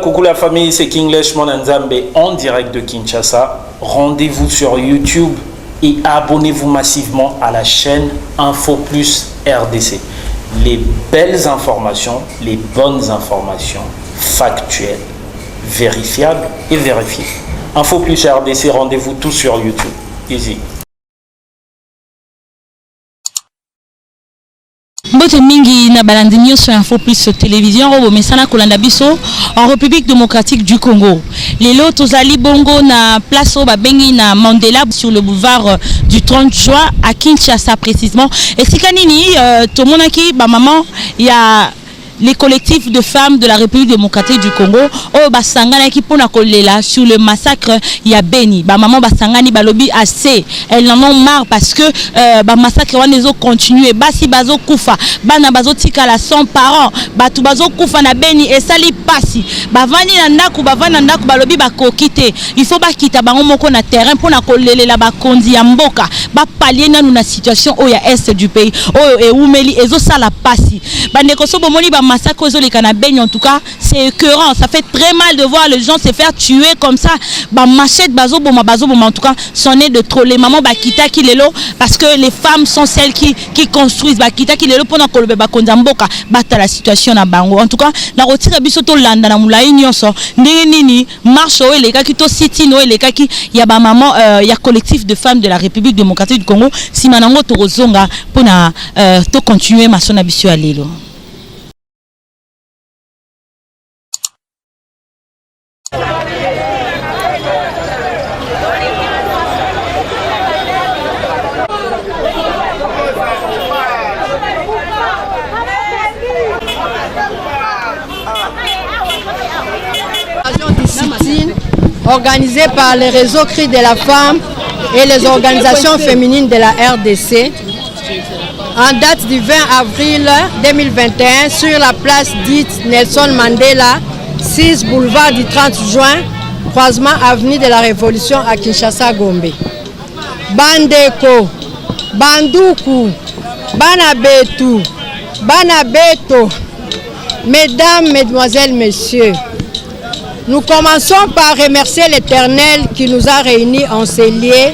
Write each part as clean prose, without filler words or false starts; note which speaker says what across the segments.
Speaker 1: Coucou la famille, c'est Kinglish Monanzambe en direct de Kinshasa. Rendez-vous sur YouTube et abonnez-vous massivement à la chaîne Info Plus RDC. Les belles informations, les bonnes informations factuelles, vérifiables et vérifiées. Info Plus RDC, rendez-vous tous sur YouTube. Easy.
Speaker 2: Mbote mingi na balandinyo sur Info Plus télévision robo mesana kolanda biso en République démocratique du Congo. Lelo tozali bongo na place au babengi na Mandela sur le boulevard du 30 juin à Kinshasa précisément. Et sikanini to monaki ba maman ya les collectifs de femmes de la République démocratique du Congo au basangana qui pona kolela sur le massacre ya Beni ba maman basangani balobi assez elles en ont marre parce que ba massacre wanezo continuer basi bazo kufa bana bazo tikala sans parents batu bazo kufa na Beni et sali pasi bavani na ndaku balobi bakokite il faut bakita bango moko na terrain pona kolelela bakondi ya mboka ba palier na na situation au ya est du pays au e umeli ezo sala pasi bande ko so bomoni ba massacre aux Beni en tout cas c'est écœurant, ça fait très mal de voir les gens se faire tuer comme ça ba machette bazo boma en tout cas c'en est de trop les mamans bakita kilelo parce que les femmes sont celles qui construisent bakita kilelo pona kolobe bakonza mboka bata la situation na bango en tout cas na rotira biso to landa na mulai nyonso ndenge nini marche o eleka ki to city no eleka ki ya ba maman ya collectif de femmes de la République démocratique du Congo simanango to rozonga pona to continuer masona biso alelo.
Speaker 3: Organisée par les réseaux Cris de la femme et les organisations féminines de la RDC en date du 20 avril 2021 sur la place dite Nelson Mandela, 6 boulevard du 30 juin, croisement avenue de la Révolution à Kinshasa Gombe. Bandeko, Banduku, Banabetu, Banabeto, mesdames, mesdemoiselles, messieurs, nous commençons par remercier l'Éternel qui nous a réunis en ces lieux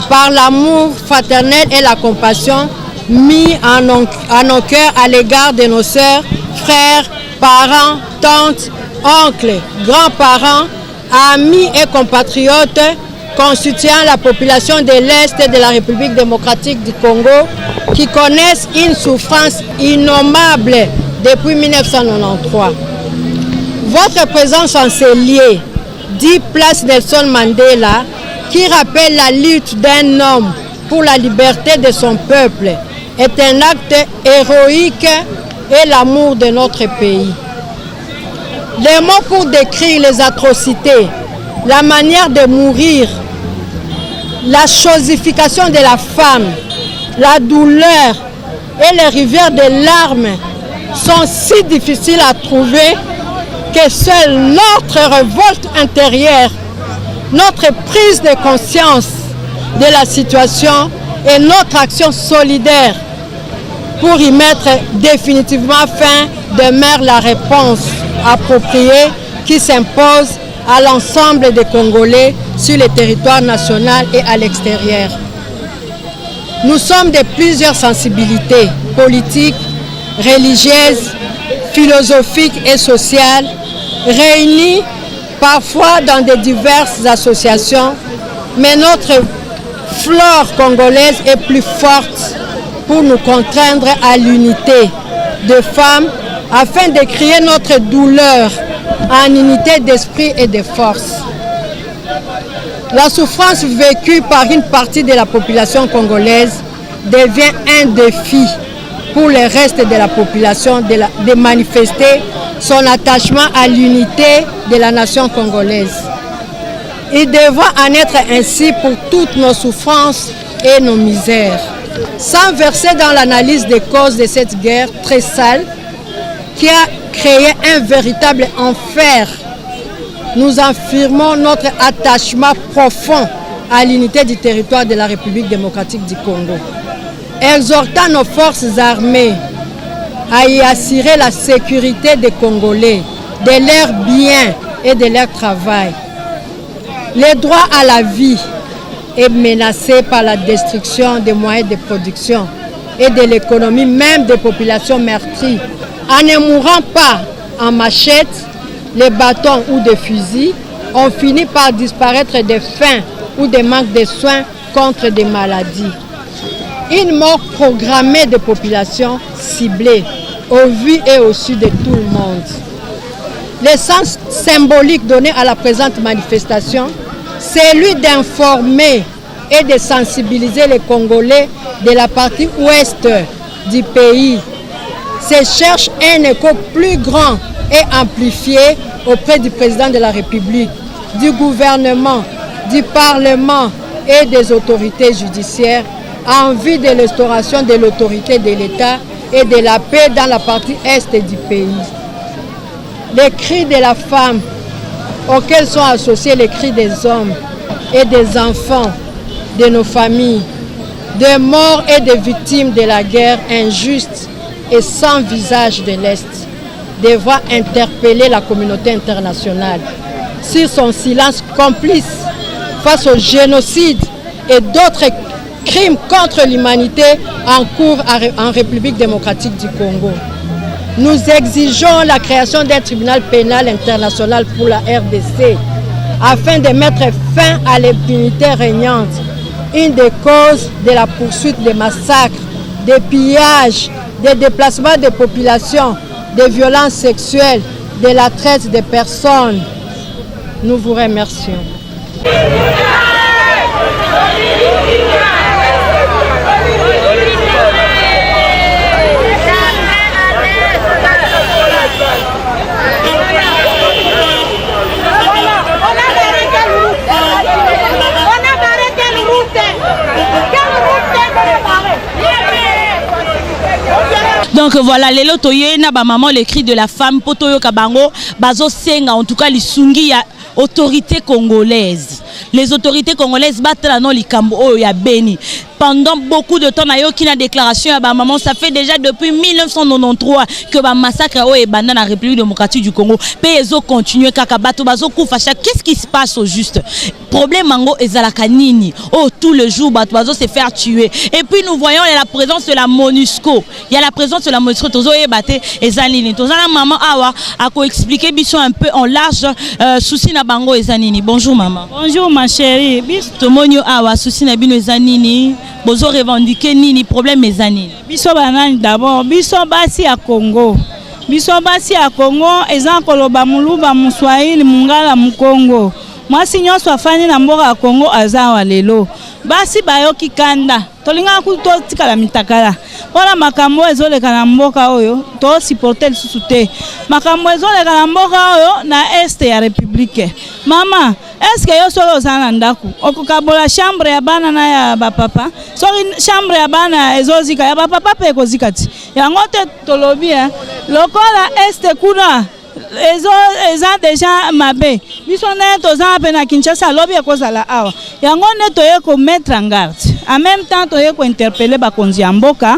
Speaker 3: par l'amour fraternel et la compassion mis en nos cœurs à l'égard de nos sœurs, frères, parents, tantes, oncles, grands-parents, amis et compatriotes constituant la population de l'Est de la République démocratique du Congo qui connaissent une souffrance innommable depuis 1993. Votre présence en ces lieux, dit place Nelson Mandela, qui rappelle la lutte d'un homme pour la liberté de son peuple, est un acte héroïque et l'amour de notre pays. Les mots pour décrire les atrocités, la manière de mourir, la chosification de la femme, la douleur et les rivières de larmes sont si difficiles à trouver que seule notre révolte intérieure, notre prise de conscience de la situation et notre action solidaire pour y mettre définitivement fin demeure la réponse appropriée qui s'impose à l'ensemble des Congolais sur le territoire national et à l'extérieur. Nous sommes de plusieurs sensibilités politiques, religieuses, philosophiques et sociales, réunis parfois dans de diverses associations, mais notre flore congolaise est plus forte pour nous contraindre à l'unité de femmes afin de créer notre douleur en unité d'esprit et de force. La souffrance vécue par une partie de la population congolaise devient un défi pour le reste de la population de manifester son attachement à l'unité de la nation congolaise. Il devra en être ainsi pour toutes nos souffrances et nos misères. Sans verser dans l'analyse des causes de cette guerre très sale qui a créé un véritable enfer, nous affirmons notre attachement profond à l'unité du territoire de la République démocratique du Congo, exhortant nos forces armées à y assurer la sécurité des Congolais de leurs biens et de leur travail. Le droit à la vie est menacé par la destruction des moyens de production et de l'économie même des populations meurtries. En ne mourant pas en machette, les bâtons ou des fusils, on finit par disparaître de faim ou de manque de soins contre des maladies. Une mort programmée de populations ciblées au vu et au su de tout le monde. Le sens symbolique donné à la présente manifestation, c'est celui d'informer et de sensibiliser les Congolais de la partie ouest du pays. Se cherche un écho plus grand et amplifié auprès du président de la République, du gouvernement, du Parlement et des autorités judiciaires en vue de l'instauration de l'autorité de l'État et de la paix dans la partie est du pays. Les cris de la femme auxquels sont associés les cris des hommes et des enfants de nos familles, de morts et de victimes de la guerre injuste et sans visage de l'Est, devra interpeller la communauté internationale sur son silence complice face au génocide et d'autres crimes contre l'humanité en cours en République démocratique du Congo. Nous exigeons la création d'un tribunal pénal international pour la RDC afin de mettre fin à l'impunité régnante, une des causes de la poursuite des massacres, des pillages, des déplacements de populations, des violences sexuelles, de la traite des personnes. Nous vous remercions.
Speaker 2: Donc voilà, les lotoye na ba maman les cris de la femme potoyo kabango bazo senga en tout cas les sungi ya autorité congolaise. Les autorités congolaises battent la non likambo ya Beni. Pendant beaucoup de temps, qui a déclaration à maman, ça fait déjà depuis 1993 que le massacre est dans la République démocratique du Congo. Pezo continue kakabato bazo kufacha. Qu'est-ce qui se passe au juste? Problème mango ezalakanini. Oh, tout le jour bazo se faire tuer. Et puis nous voyons il y a la présence de la MONUSCO. Il y a la présence de la MONUSCO. Tozo ebate ezalini. Tozo la maman awa a ko expliquer biso un peu en large souci na bango ezanini. Bonjour maman.
Speaker 4: Bonjour ma chérie. Bis
Speaker 2: tomonyo awa souci na bino ezanini. Bozo revendiquer nini problème ezanini.
Speaker 4: Biso banani d'abord biso basi à Congo. Biso basi à Congo ezan koloba muluba muswahili mungala mukongo. Mwasi nyonso afani na mboka ya Congo azawa lelo. Basi bayoki kanda. Tolinga kutotikala mitakala. Wana makambo ezoleka na mboka oyo to supporter lisusu te. Makambo ezoleka na mboka oyo na este ya République. Mama, est-ce que yo solo zana ndaku? Okokabola chambre ya bana na ya bapapa. Sori chambre ya bana ezozika ya bapapa pe kozika ti. Yango te tolobi lokola este kuna eza déjà mabe. Biso na toza pe na Kinshasa lobi ekozala awa. Yango ne toye ko mettre en garde. En même temps toye ko interpeller bakonzi ya mboka.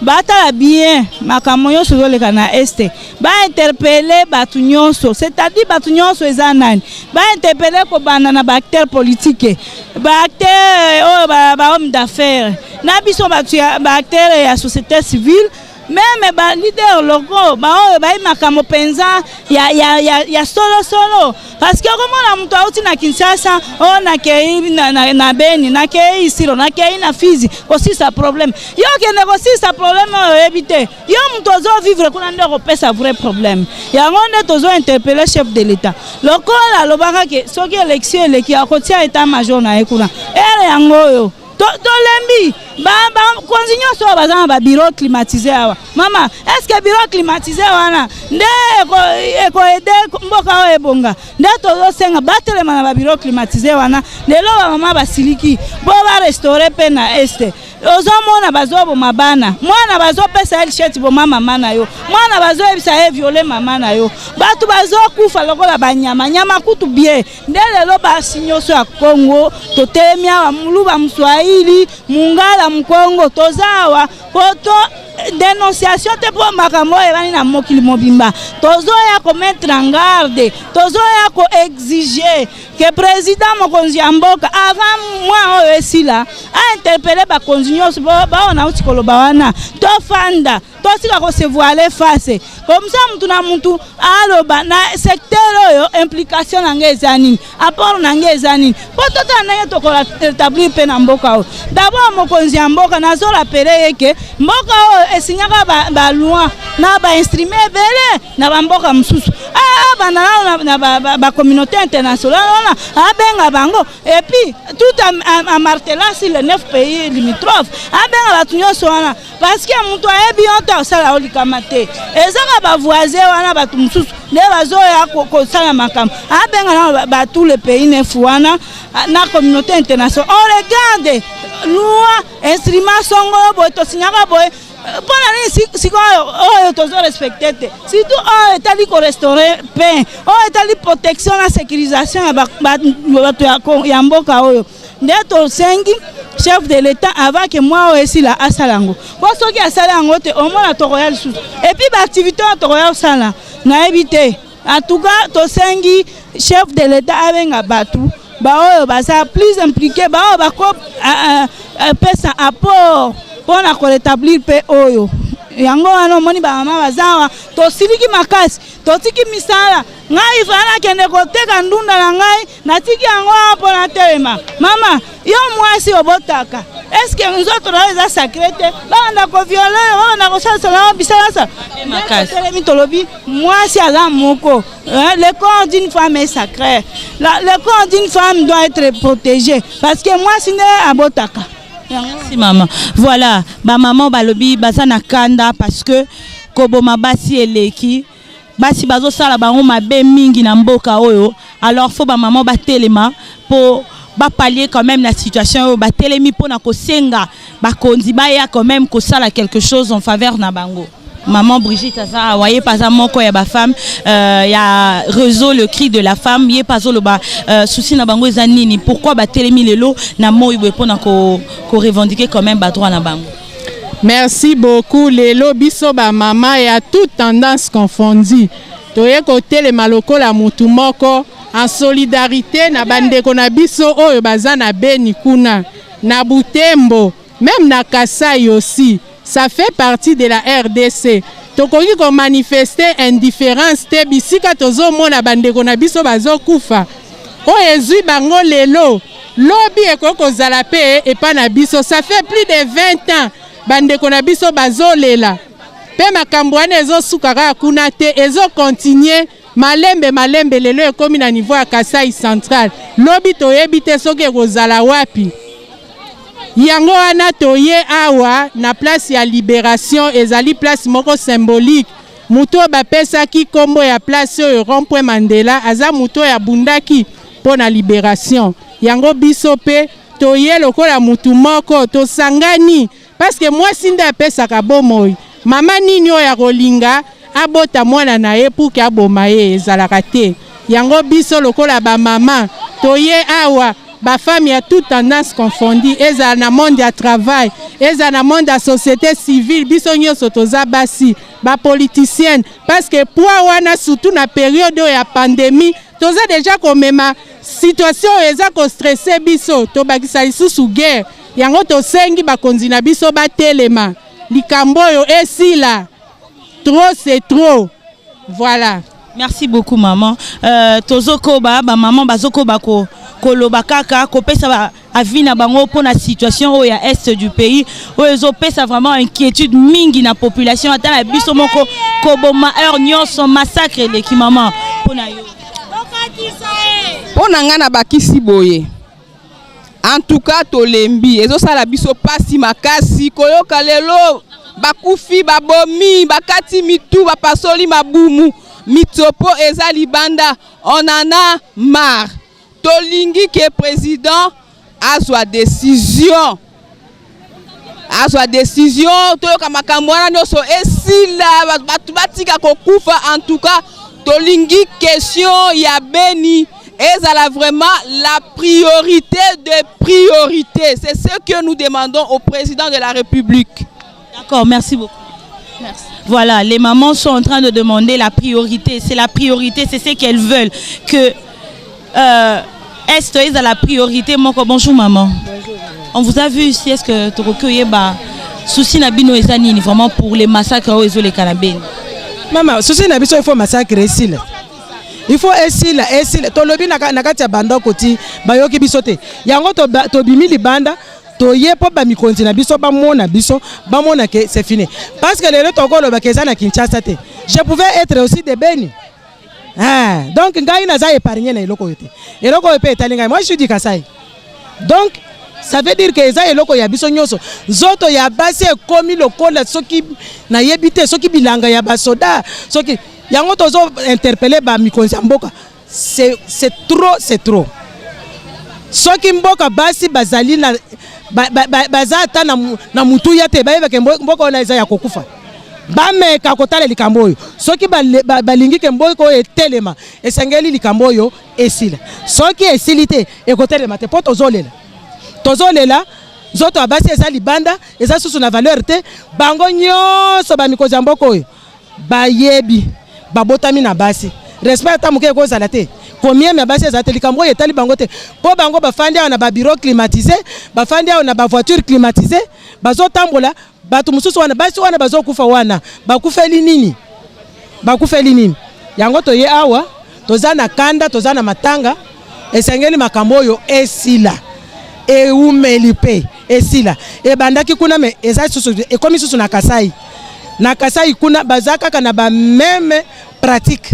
Speaker 4: Batala bien makambo nyonso zoleka na este ba interpeller batu nyonso, c'est-à-dire batu nyonso eza nani ba interpeller ko banda na ba acteur politique ba acteur ba homme d'affaires na biso batu ba acteur ya société civile même ba leader locaux ba makambo penza ya solo parce que comme on a mtu auti na Kinshasa on na kei na Beni na kei Siro na kei na Fizi aussi ça problème yo ke négocier ça problème éviter yo mtu ozo vivre kuna ndeko pesa vrai problème ya ngonde tozo interpeller chef de l'état lokola lobaka ke soki élection eleki akotia état major na ekuna ere yango yo Tolembi, konzinyo so bazana ba bureau climatisé awa. Mama, est-ce que bureau climatisé wana nde eko ede mboka o ebonga. Nde tozo senga batele mana ba bureau climatisé wana. Lelo ba mama basiliki, bo ba restaurer pe na este. Ozo mona bazo mabana. Mwana bazo pesa el sheti bo mama mana yo. Mwana bazo ebisa violer mama na yo. Batu bazo kufa lokola banyama, nyama kutu bie. Nde lelo ba sinyoso ya Congo, totemia wa muluba mswahili, mungala mkongo tozawa, poto dénonciation te po makambo evani na mokili mobimba tozoya ko mettre en garde tozoya ko exiger que président mokonzi ya mboka avant moi oyo esila a interpeller bakonzi nyonso baona uti koloba wana tofanda tosika ko se voiler face comme ça mutu na mutu aloba na secteur oyo implication nange ezanini apport nange ezanini po tota nange tokola établir pe na mboka oyo d'abord mokonzi ya mboka nazo rappeler yeke mboka oyo esinyaka ba loi na ba instrument ebele na ba mboka mususu na ba communauté internationale abenga bango et puis tout en martelant sur les 9 pays limitrophes abenga batu nyonso wana parce que mutu ayebi onta osala olikama te ezaka ba voisin wana batu mususu nde bazoya kosala makambo abenga na tous les pays neuf wana na communauté internationale on regarde loi instrument songo boy tosinyaka boy pona nini sikoyo oyo tozo respecte te surtout oyo etali ko restaurer pain oyo etali protection na sécurisation ya bato ya mboka oyo nde tosengi chef de l'état avant que moi oyo esila asala yango po soki asala yango te omona tokoya lisusu et puis baactivité oyo tokoya osala nayebi te en tout cas tosengi chef de l'état abenga bato baoyo baza plus impliqué baoyo bako pesa apport pona ko rétablir pe oyo yango wana moni ba mama bazawa to siliki makasi to tiki misala ngai fana kende koteka ndunda na ngai na tiki yango pona telema mama yo mwasi obotaka est-ce que nzoto eza sacrete banda ko violer banda ko sala bisalasa makasi telemi tolobi mwasi ala moko le corps d'une femme est sacré le corps d'une femme doit être protégé parce que mwasi ne abotaka.
Speaker 2: Merci maman. Voilà, ba maman balobi bazana kanda parce que koboma basi eleki basi bazo sala bango mabe mingi na mboka oyo alors faut ba maman ba telema pour ba pallier quand même la situation ba telemi pona ko senga ba konzi ba ya quand même ko sala quelque chose en faveur na bango. Maman Brigitte ça voyez pas à mon ya ba femme ya réseau le cri de la femme yé pas le ba souci na bango zanini pourquoi ba telemi lelo na mo ibo pona ko revendiquer quand même ba droit na bango.
Speaker 5: Merci beaucoup lelo biso ba mama ya toute tendance confondue toye ko telema lokola mutu moko en solidarité na bandeko na biso oyo baza na Beni kuna na Butembo même na Kasai aussi. Ça fait partie de la RDC. Tokoki ko manifester indifférence te bisika tozo mona bandeko na biso bazo kufa. O ezui bango lelo. Lobi ekoko zalape et pa na biso. Ça fait plus de 20 ans bandeko na biso bazo lela. Pe makambo wana ezo sukaka kuna te ezo continuer malembe lelo ekomi na niveau ya Kasai central. Lobi toyebi te soki ekozala wapi. Yango wana toye awa na place ya libération ezali place moko symbolique muto bapesa ki kombo ya place oyo rond-point Mandela aza muto ya bundaki pona libération yango biso pe toye lokola mutu moko tosangani parce que moi sinda pesa ka bomoi mama nini oyo ya kolinga abota mwana na ye pour que aboma ye ezalaka te yango biso lokola ba mama toye awa ba femme ya toute tendance confondue eza na monde ya travail eza na monde ya société civile biso nyonso toza basi ba politicienne parce que pour wana surtout na période ya pandémie toza déjà komema situation eza ko stresser biso to bakisa lisusu guerre yango tosengi bakonzi na biso batelema likambo oyo esila trop c'est trop voilà.
Speaker 2: Merci beaucoup maman. Tozokoba ba maman bazokoba ko koloba kaka ko pesa ba avina bango pour la situation au est du pays où ils ont pesa vraiment inquiétude mingi na population ata na biso moko koboma heure nyonso massacre les ki maman pona yo.
Speaker 6: Pona ngana bakisi boye. En tout cas tolembi ezo sala biso pasi makasi koyoka lelo bakufi babomi bakati mitu bapasoli mabumu mitopo eza libanda on en a marre tolingi que président azwa décision toyoka makambo wana nyonso esila batu batika kokufa en tout cas tolingi question ya Beni ezala vraiment la priorité de priorité c'est ce que nous demandons au président de la République.
Speaker 2: D'accord, merci beaucoup. Merci. Voilà, les mamans sont en train de demander la priorité. C'est la priorité, c'est ce qu'elles veulent. Que est-ce que la priorité? Bonjour maman. Bonjour. On vous a vu ici, est-ce que tu recueilles souci nabino ezanini vraiment pour les massacres aux les canabines?
Speaker 7: Maman, souci nabino il faut massacrer ici. Il faut essayer tolobi nakati ya banda koti bayoki bisote. Yango to bimi libanda to yepo ba mikonzi na biso ba mona que c'est fini. Parce que les tokolo ba keza na Kinshasa te. Je pouvais être aussi de Beni. Ah, donc ngai na za épargner na eloko yote. Eloko yote etalinga. Moi je suis du Kasai. Donc ça veut dire que eza eloko ya biso nyoso. Zoto ya basi ekomi lokola soki na yebite soki bilanga ya basoda soki yango tozo interpeller ba mikonzi mboka. C'est trop. Soki mboka basi bazali na bazata na mutu ya te bayeba ke mboka ona eza ya kokufa. Bameka kotala likambo oyo. Soki balingi ke mboka oyo etelema esengeli likambo oyo esila. Soki esilite ekotelema te po tozolela zoto abasi eza libanda eza susu na valeur te bango nyonso ba mikozi mboka oyo bayebi babotami na basi respect tamuke kozala te combien ya basi eza te likambo etali bango te po bango bafandi na ba bureau climatisé bafandi na ba voiture climatisée bazotambola batu mususu wana basi wana bazokufa wana bakufeli nini yango toye awa tozana kanda tozana matanga esengeli makambo oyo esila eumelipe esila ebandaki kuna me eza susu ekomi susu na Kasai kuna bazaka kana ba même pratique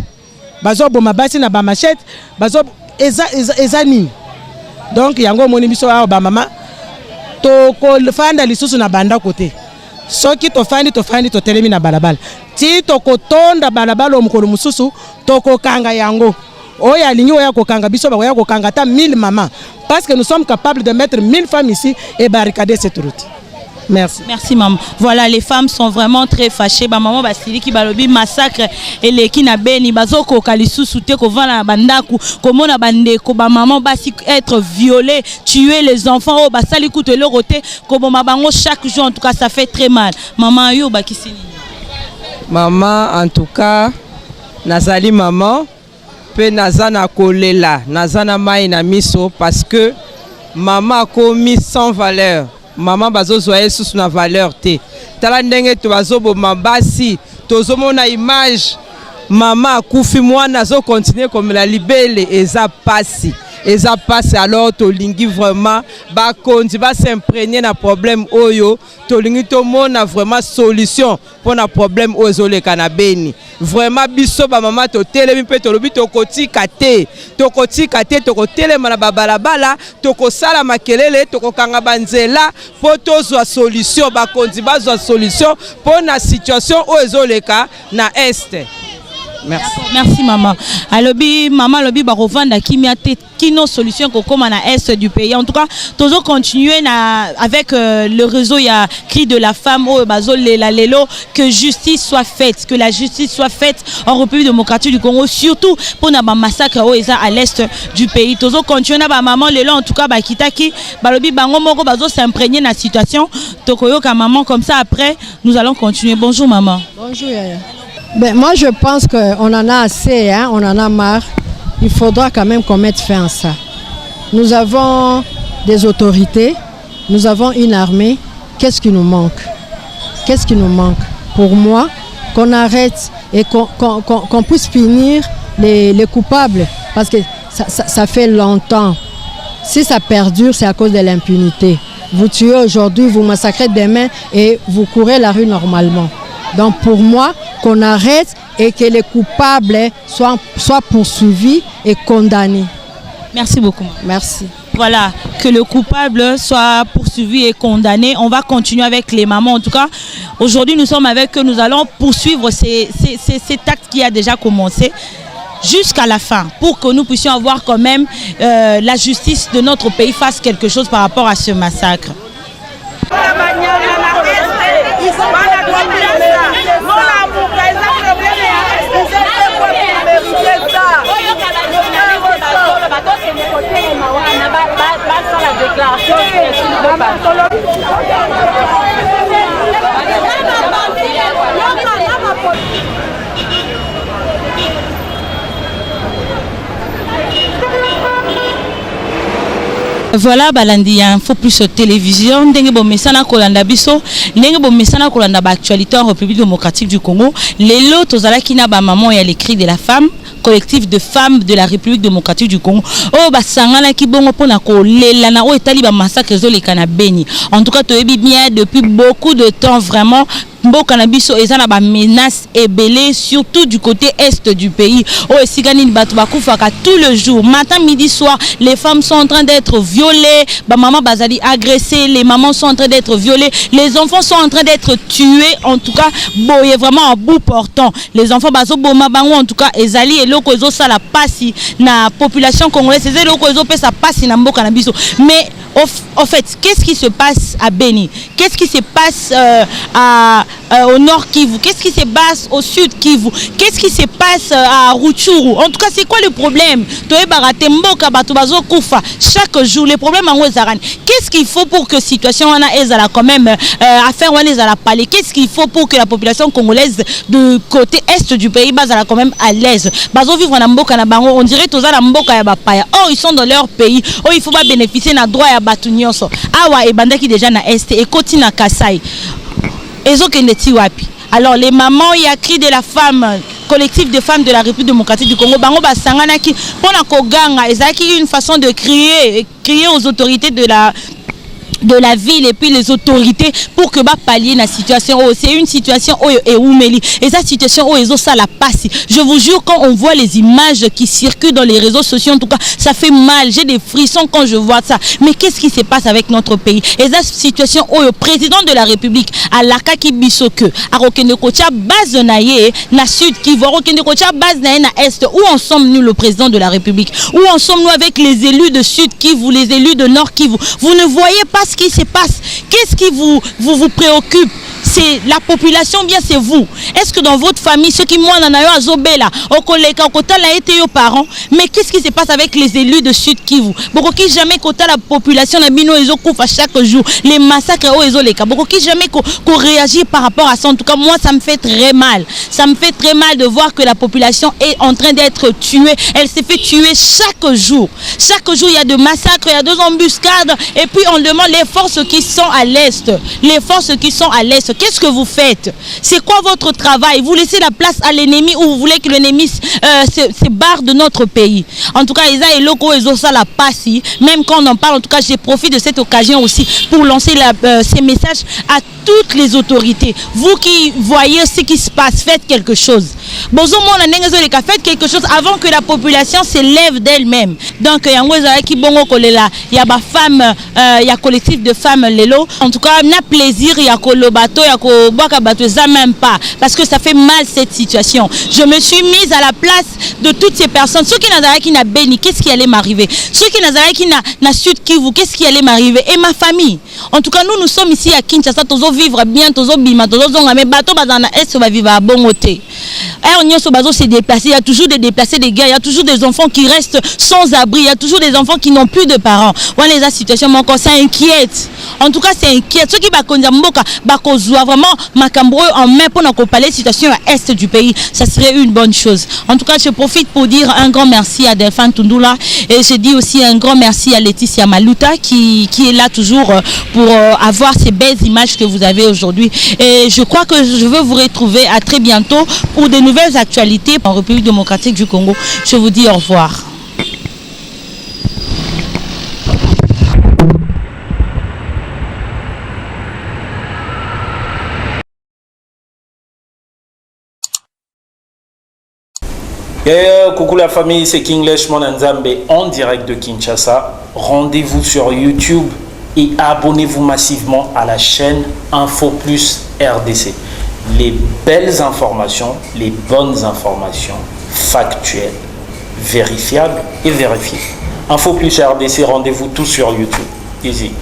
Speaker 7: bazo boma basi na ba machette bazo eza nini donc yango moni biso awa ba mama to ko fanda lisusu na banda kote soki to fandi to telemi na balabala ti to ko tonda balabala omukolo mususu to ko kanga yango oya alingi oya ko kanga biso ba oya ko kanga ta 1000 mamans parce que nous sommes capables de mettre 1000 femmes ici et barricader cette route. Merci.
Speaker 2: Merci maman. Voilà, les femmes sont vraiment très fâchées. Ba maman basili ki balobi massacre et les ki na beni bazoko kalisusu te ko vana bandaku komona bandeko ba maman basi être violée, tuer les enfants oh basali kuto le roté ko boma bango chaque jour en tout cas ça fait très mal. Maman yo ba kisini.
Speaker 6: Maman en tout cas nazali maman pe nazana kolela nazana mai na miso parce que maman a commis sans valeur. Maman bazo zoye sous na valeur te. Tala ndenge to bazo bo mabasi tozo mona image maman akufi mwana zo continuer comme la libelle eza pasi. Eza passe alors to lingi vraiment ba kondi ba s'imprégner na problème oyo to lingi to mona vraiment solution pour na problème oyo le kanabeni vraiment biso ba mama to telemi pe to lobi to kotika te to ko telema na babalabala to ko sala makelele to ko kanga banzela po to zo solution ba kondi ba zo solution pour na situation oyo le ka na est. Merci.
Speaker 2: Merci maman. Alobi maman lobi ba revendre kimia te kino solution ko comme na est du pays. En tout cas, toujours continuer avec le réseau il y a cri de la femme au bazol la lelo que justice soit faite, que la justice soit faite en République démocratique du Congo surtout pour na ba massacre au eza à l'est du pays. Toujours continuer na ba maman lelo en tout cas ba kitaki balobi bango moko bazo s'imprégner na situation tokoyo ka maman comme ça après nous allons continuer. Bonjour maman.
Speaker 3: Bonjour Yaya. Ben, moi je pense qu'on en a assez, hein, on en a marre. Il faudra quand même qu'on mette fin à ça. Nous avons des autorités, nous avons une armée. Qu'est-ce qui nous manque? Qu'est-ce qui nous manque? Pour moi, qu'on arrête et qu'on puisse punir les coupables. Parce que ça fait longtemps. Si ça perdure, c'est à cause de l'impunité. Vous tuez aujourd'hui, vous massacrez demain et vous courez la rue normalement. Donc pour moi, qu'on arrête et que les coupables soient poursuivis et condamnés.
Speaker 2: Merci beaucoup.
Speaker 3: Merci.
Speaker 2: Voilà, que le coupable soit poursuivi et condamné. On va continuer avec les mamans. En tout cas, aujourd'hui, nous sommes avec eux. Nous allons poursuivre cet acte qui a déjà commencé jusqu'à la fin pour que nous puissions avoir quand même la justice de notre pays fasse quelque chose par rapport à ce massacre. Voilà, balandi Info Plus télévision. Ndenge bo mesana kolanda biso, ndenge bo mesana kolanda ba actualité en République démocratique du Congo. Lelo tozala kina ba maman ya les cris de la femme, collectif de femmes de la République démocratique du Congo. Oh ba sangana ki bongo pona ko lela na o etali ba massacre zo le kana Beni. En tout cas, toyebi bien depuis beaucoup de temps vraiment. Mboka na biso ezana ba menace ebelé surtout du côté est du pays. Oh esigani batu bakufaka tout le jour, matin, midi, soir, les femmes sont en train d'être violées, ba maman bazali agressées, les mamans sont en train d'être violées, les enfants sont en train d'être tués. En tout cas, boye vraiment en bout portant. Les enfants bazo boma bango en tout cas ezali eloko ezo sala pasi na population congolaise, ezali eloko ezo pesa pasi na mboka na biso. Mais au fait, qu'est-ce qui se passe à Beni? Qu'est-ce qui se passe au nord Kivu? Qu'est-ce qui se passe au sud Kivu? Qu'est-ce qui se passe à Rutshuru? En tout cas, c'est quoi le problème? Chaque jour, les problèmes en Ouazaran. Qu'est-ce qu'il faut pour que la situation ait quand même affaire à parler? Qu'est-ce qu'il faut pour que la population congolaise du côté est du pays soit quand même à l'aise? On dirait que ils sont dans leur pays. Oh, il faut pas bénéficier de droit à Batu Nyonso. Awa et Bandaki déjà na Est et Kotina Kasai. Alors les mamans, il y a cri de la femme, collectif de femmes de la République démocratique du Congo. Bango basangana ki pona koganga, ezaki une façon de crier aux autorités de la ville et puis les autorités pour que pallier la situation. Oh, c'est une situation et cette situation ça la passe. Je vous jure, quand on voit les images qui circulent dans les réseaux sociaux, en tout cas ça fait mal, j'ai des frissons quand je vois ça. Mais qu'est-ce qui se passe avec notre pays? Et cette situation le président de la République à l'Akaki Bisoke à Rokenekocha base naie na sud qui va Rokenekocha base naie na est. Où en sommes-nous, le président de la République? Où en sommes-nous avec les élus de sud Kivu, les élus de nord Kivu? Vous ne voyez pas ce qui se passe. Qu'est-ce qui vous préoccupe? C'est la population, bien c'est vous. Est-ce que dans votre famille, ceux qui m'ont en a Zobela, au collègue, au côté là été aux parents, mais qu'est-ce qui se passe avec les élus de Sud Kivu? Beaucoup qui jamais côté la population na bino ils occupent à chaque jour les massacres au ezoleka. Beaucoup qui jamais qu'on réagit par rapport à ça. En tout cas, moi ça me fait très mal. Ça me fait très mal de voir que la population est en train d'être tuée. Elle s'est fait tuer chaque jour. Chaque jour il y a de massacres, il y a des embuscades et puis on demande les forces qui sont à l'est. Les forces qui sont à l'est. Qu'est-ce que vous faites? C'est quoi votre travail? Vous laissez la place à l'ennemi ou vous voulez que l'ennemi se barre de notre pays? En tout cas, Isa et Loko et Zosa la passe. Même quand on en parle, en tout cas, j'ai profité de cette occasion aussi pour lancer ces messages à toutes les autorités. Vous qui voyez ce qui se passe, faites quelque chose. Faites quelque chose avant que la population s'élève d'elle-même. Donc, il y a des femmes, il y a collectif de femmes Lelo. En tout cas, on a plaisir, il y a Kolobato, même pas parce que ça fait mal cette situation. Je me suis mise à la place de toutes ces personnes. Ceux qui n'ont Beni, qu'est-ce qui allait m'arriver? Ceux qui n'ont Sud Kivu, qu'est-ce qui allait m'arriver? Et ma famille. En tout cas, nous sommes ici à Kinshasa, tous vivre bien, tous bima, tous mais bateau bazana est va vivre à bon côté. Se déplacer, il y a toujours des déplacés, des gars, il y a toujours des enfants qui restent sans abri, il y a toujours des enfants qui n'ont plus de parents. Voilà les situations, ça inquiète. En tout cas, c'est inquiète. Ceux qui va vraiment Macambro en main pour nous comparer la situation à l'est du pays, ça serait une bonne chose. En tout cas, je profite pour dire un grand merci à Delphine Tundula et je dis aussi un grand merci à Laetitia Maluta qui est là toujours pour avoir ces belles images que vous avez aujourd'hui. Et je crois que je veux vous retrouver à très bientôt pour de nouvelles actualités en République démocratique du Congo. Je vous dis au revoir.
Speaker 1: Coucou la famille, c'est King Leshman Nzambe en direct de Kinshasa. Rendez-vous sur YouTube et abonnez-vous massivement à la chaîne Info Plus RDC. Les belles informations, les bonnes informations factuelles, vérifiables et vérifiées. Info Plus RDC, rendez-vous tous sur YouTube. Easy.